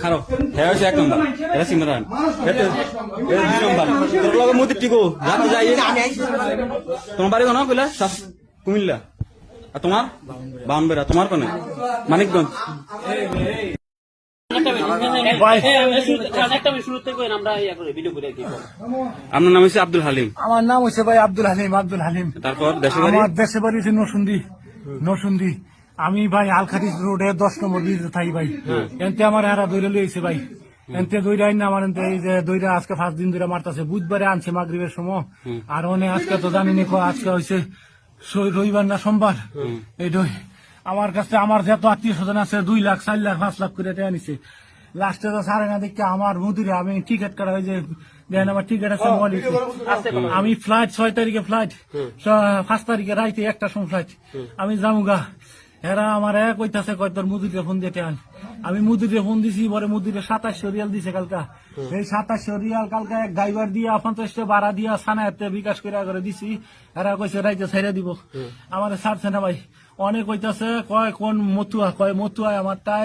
খারাপ হ্যাঁ এক নম্বর এটা সিমরান দুই নম্বর তোর লগে মতি টিকো জানা যায় তোমার বাড়ি কোন কইলা কুমিল্লা আর তোমার বাউনবেড়া তোমার কোনে মানিকগঞ্জ আপনার নাম হচ্ছে আব্দুল হালিম? আমার নাম হচ্ছে ভাই আব্দুল হালিম। তারপর আমার দেশে বাড়ি হচ্ছে নরসুন্দি। আমি ভাই আলখারিজ রোডে 10 নম্বর ব্রিজে থাকি ভাই। এনতে আমার হারা দৈরা লইছে ভাই। এনতে দৈরা আইন আমার এনতে এই যে দৈরা আজকে 5 দিন ধরে মারতাছে। বুধবারে আনছে মাগরিবের সময়। আর অনেক আজকে তো জানিনি আজকে হয়েছে রবিবার না সোমবার। এইটাই আমার কাছে আমার যত আত্মীয় স্বজন আছে 2 লাখ 4 লাখ 5 লাখ করে টাকা নিছে। লাস্টে তো সারে না দেখে আমার মুদিরে আমি টিকিট কাটা হয়ে যে দেন আমার টিকিট আছে আমি ফ্লাইট 6 তারিখে ফ্লাইট 5 তারিখে রাইতে একটা সময় ফ্লাইট আমি যামুগা। এরা আমার কইতাছে কয় তোর মুদিরে ফোন দিয়ে টান। আমি মুদিরে ফোন দিছি পরে মুদিরে 2700 রিয়াল দিছে কালকা। এই 2700 রিয়াল কালকা এক ড্রাইভার দিয়া 50 ভাড়া দিয়া সানাতে বিকাশ করে দিছি। এরা কইছে রাইতে ছেড়ে দিব। আমার ছাড়ছে না ভাই। অনেক কইতাছে কয় কোন মতুয়া কয় মতুয়া আমার তাই